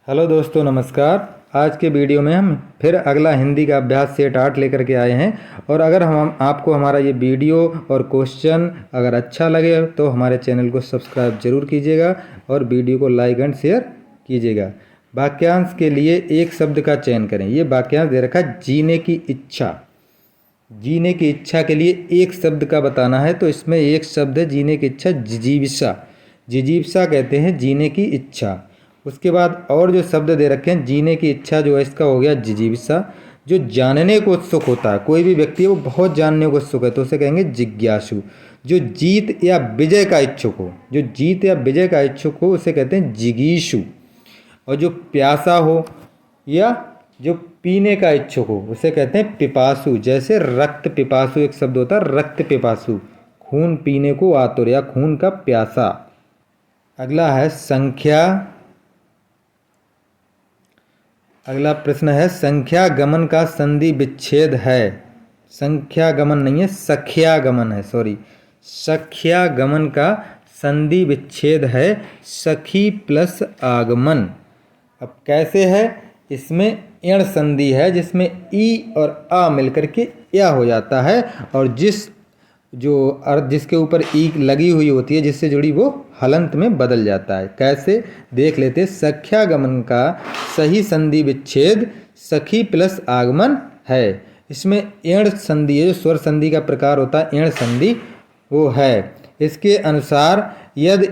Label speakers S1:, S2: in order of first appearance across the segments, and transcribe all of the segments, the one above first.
S1: Hello दोस्तों, नमस्कार। आज के वीडियो में हम फिर अगला हिंदी का अभ्यास सेट 8 लेकर के आए हैं। और अगर हम आपको हमारा ये वीडियो और क्वेश्चन अगर अच्छा लगे तो हमारे चैनल को सब्सक्राइब जरूर कीजिएगा और वीडियो को लाइक एंड शेयर कीजिएगा। वाक्यांश के लिए एक शब्द का चयन करें। ये वाक्यांश दे रखा है जीने की इच्छा। जीने की इच्छा के लिए एक शब्द का बताना है, तो इसमें एक शब्द है जीने की इच्छा, जिजीविषा। जिजीविषा कहते हैं जीने की इच्छा। उसके बाद और जो शब्द दे रखे हैं, जीने की इच्छा जो है इसका हो गया जिजीविषा। जो जानने को उत्सुक होता है, कोई भी व्यक्ति है वो बहुत जानने को उत्सुक है तो उसे कहेंगे जिज्ञासु। जो जीत या विजय का इच्छुक हो, जो जीत या विजय का इच्छुक हो उसे कहते हैं जिगीषु। और जो प्यासा हो या जो पीने का इच्छुक हो उसे कहते हैं पिपासु। जैसे रक्त पिपासु एक शब्द होता है, रक्त पिपासु, खून पीने को आतुर या खून का प्यासा। अगला है संख्या। अगला प्रश्न है संख्या गमन का संधि विच्छेद है। संख्या गमन नहीं है, सख्या गमन है, सॉरी। सख्या गमन का संधि विच्छेद है, सखी प्लस आगमन। अब कैसे है? इसमें इण संधि है जिसमें ई और आ मिलकर के या हो जाता है, और जिसके ऊपर ई लगी हुई होती है जिससे जुड़ी वो हलंत में बदल जाता है। कैसे देख लेते हैं। सख्या गमन का सही संधि विच्छेद सखी प्लस आगमन है। इसमें इण संधि है, जो स्वर संधि का प्रकार होता है इण संधि, वो है। इसके अनुसार यदि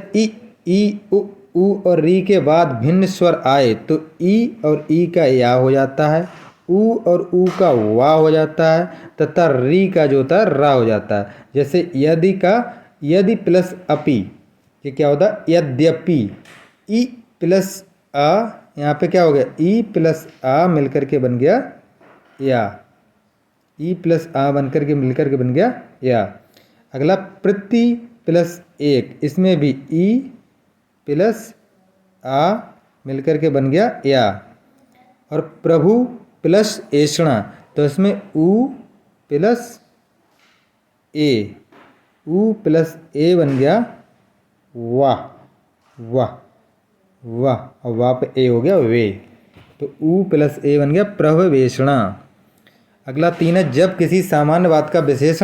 S1: ई उ और री के बाद भिन्न स्वर आए तो ई और ई का या हो जाता है, उ और उ का वा हो जाता है, तथा री का जो होता है रा हो जाता है। जैसे यदि का यदि प्लस अपि, ये क्या होता है यद्यपि। ई प्लस आ, यहाँ पे क्या हो गया, ई प्लस आ मिलकर के बन गया या। ई प्लस आ बनकर के मिलकर के बन गया या। अगला प्रति प्लस एक, इसमें भी ई प्लस आ मिलकर के बन गया या। और प्रभु प्लस ऐषणा, तो इसमें उ प्लस ए, उ प्लस ए बन गया वाह वाह वाह, और वाह पे ए हो गया वे, तो उ प्लस ए बन गया प्रभवेषणा। अगला 3 है जब किसी सामान्य बात का विशेष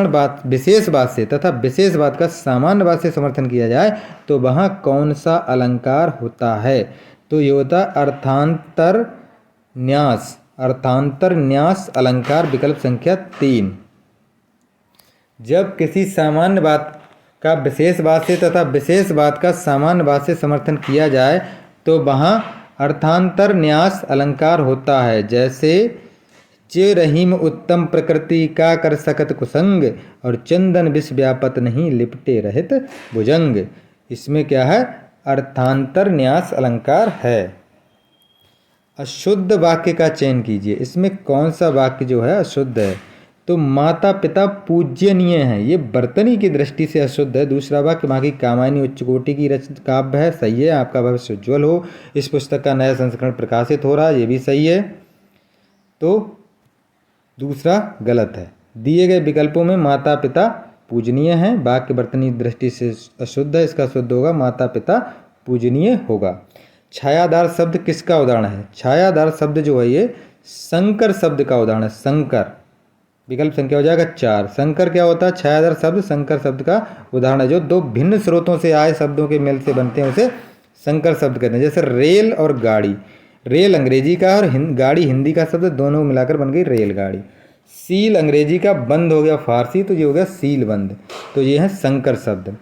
S1: बात से तथा विशेष बात का सामान्य बात से समर्थन किया जाए तो वहाँ कौन सा अलंकार होता है? तो ये होता अर्थांतर न्यास। अर्थांतर न्यास अलंकार, विकल्प संख्या 3। जब किसी सामान्य बात का विशेष बात से तथा विशेष बात का सामान्य बात से समर्थन किया जाए तो वहाँ अर्थांतर न्यास अलंकार होता है। जैसे जे रहीम उत्तम प्रकृति का कर सकत कुसंग, और चंदन विष व्यापत नहीं लिपटे रहित भुजंग। इसमें क्या है? अर्थांतर न्यास अलंकार है। अशुद्ध वाक्य का चयन कीजिए। इसमें कौन सा वाक्य जो है अशुद्ध है? तो माता पिता पूज्यनीय हैं, ये वर्तनी की दृष्टि से अशुद्ध है। दूसरा वाक्य माँ की कामायनी उच्च कोटि की रचित काव्य है, सही है। आपका भविष्य उज्ज्वल हो, इस पुस्तक का नया संस्करण प्रकाशित हो रहा है, ये भी सही है। तो दूसरा गलत है। दिए गए विकल्पों में माता पिता पूजनीय हैं, वाक्य वर्तनी दृष्टि से अशुद्ध है, इसका शुद्ध होगा माता पिता पूजनीय होगा। छायादार शब्द किसका उदाहरण है? छायादार शब्द जो है ये संकर शब्द का उदाहरण है। संकर, विकल्प संख्या हो जाएगा 4। संकर क्या होता है? छायादार शब्द संकर शब्द का उदाहरण है। जो दो भिन्न स्रोतों से आए शब्दों के मेल से बनते हैं उसे संकर शब्द कहते हैं। जैसे रेल और गाड़ी, रेल अंग्रेजी का और गाड़ी हिंदी का शब्द, दोनों मिलाकर बन गई रेलगाड़ी। सील अंग्रेजी का, बंद हो गया फारसी, तो ये हो गया सील बंद। तो ये है संकर शब्द।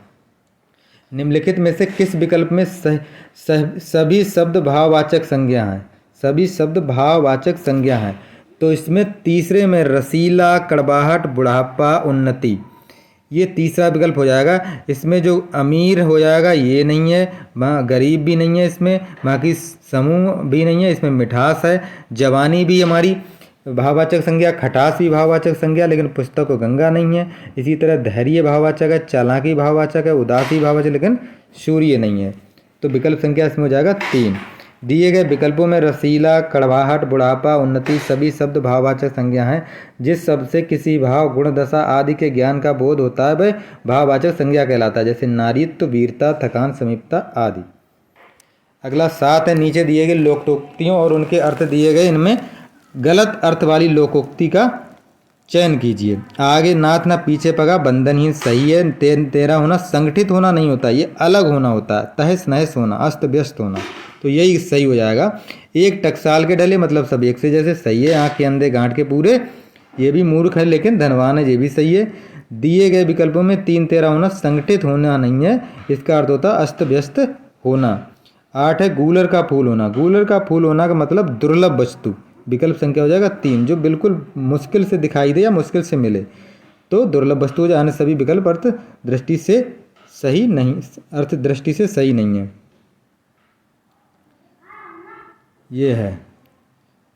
S1: निम्नलिखित में से किस विकल्प में सभी शब्द भाववाचक संज्ञा हैं? सभी शब्द भाववाचक संज्ञा हैं। तो इसमें तीसरे में रसीला, कड़वाहट, बुढ़ापा, उन्नति, ये तीसरा विकल्प हो जाएगा। इसमें जो अमीर हो जाएगा ये नहीं है, वहाँ गरीब भी नहीं है, इसमें बाकी समूह भी नहीं है, इसमें मिठास है। जवानी भी हमारी भाववाचक संज्ञा, खटास भी भाववाचक संज्ञा, लेकिन पुस्तक को गंगा नहीं है। इसी तरह धैर्य भाववाचक है, चालाकी भाववाचक है, उदासी भाववाचक, लेकिन सूर्य नहीं है। तो विकल्प संख्या इसमें हो जाएगा 3। दिए गए विकल्पों में रसीला, कड़वाहट, बुढ़ापा, उन्नति सभी शब्द भाववाचक संज्ञा हैं। जिस शब्द से किसी भाव, गुण, दशा आदि के ज्ञान का बोध होता है वह भाववाचक संज्ञा कहलाता है। जैसे नारीत्व, वीरता, थकान, समीपता आदि। अगला 7 है, नीचे दिए गए लोकोक्तियों और उनके अर्थ दिए गए, इनमें गलत अर्थ वाली लोकोक्ति का चयन कीजिए। आगे नाथ ना पीछे पगा बंधनहीन सही है। तेरा होना संगठित होना नहीं होता, ये अलग होना होता है। तहस नहस होना, अस्त व्यस्त होना, तो यही सही हो जाएगा। एक टकसाल के डले मतलब सब एक से जैसे, सही है। आँख के अंधे गांठ के पूरे, ये भी मूर्ख है लेकिन धनवान है, ये भी सही है। दिए गए विकल्पों में 3 तेरा होना संगठित होना नहीं है, इसका अर्थ होता है अस्त व्यस्त होना। 8 है गूलर का फूल होना। गूलर का फूल होना का मतलब दुर्लभ वस्तु, विकल्प संख्या हो जाएगा 3, जो बिल्कुल मुश्किल से दिखाई दे या मुश्किल से मिले, तो दुर्लभ वस्तु हो जाए। अन्य सभी विकल्प अर्थ दृष्टि से सही नहीं, अर्थ दृष्टि से सही नहीं है। ये है।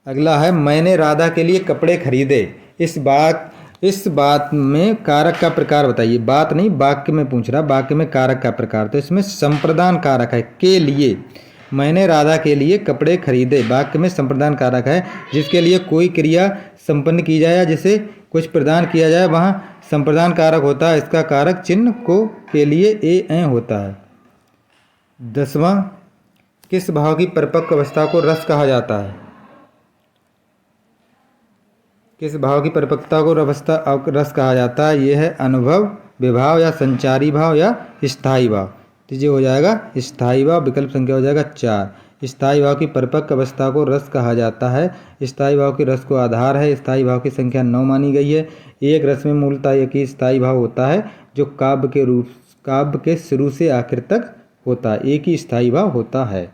S1: अगला है मैंने राधा के लिए कपड़े खरीदे। इस बात में कारक का प्रकार बताइए। बात नहीं, वाक्य में पूछ रहा, वाक्य में कारक का प्रकार, तो इसमें संप्रदान कारक है के लिए। मैंने राधा के लिए कपड़े खरीदे, वाक्य में संप्रदान कारक है। जिसके लिए कोई क्रिया संपन्न की जाए या जिसे कुछ प्रदान किया जाए वहाँ संप्रदान कारक होता है। इसका कारक चिन्ह को के लिए ए होता है। 10वां, किस भाव की परिपक्व अवस्था को रस कहा जाता है? किस भाव की परिपक्वता को रस कहा जाता है? यह है अनुभव, विभाव या संचारी भाव या स्थायी भाव। तो ये हो जाएगा स्थायी भाव, विकल्प संख्या हो जाएगा 4। स्थायी भाव की परिपक्व अवस्था को रस कहा जाता है। स्थायी भाव के रस को आधार है। स्थायी भाव की संख्या 9 मानी गई है। एक रस में मूलतः एक ही स्थायी भाव होता है, जो काव्य के शुरू से आखिर तक होता है, एक ही स्थायी भाव होता है।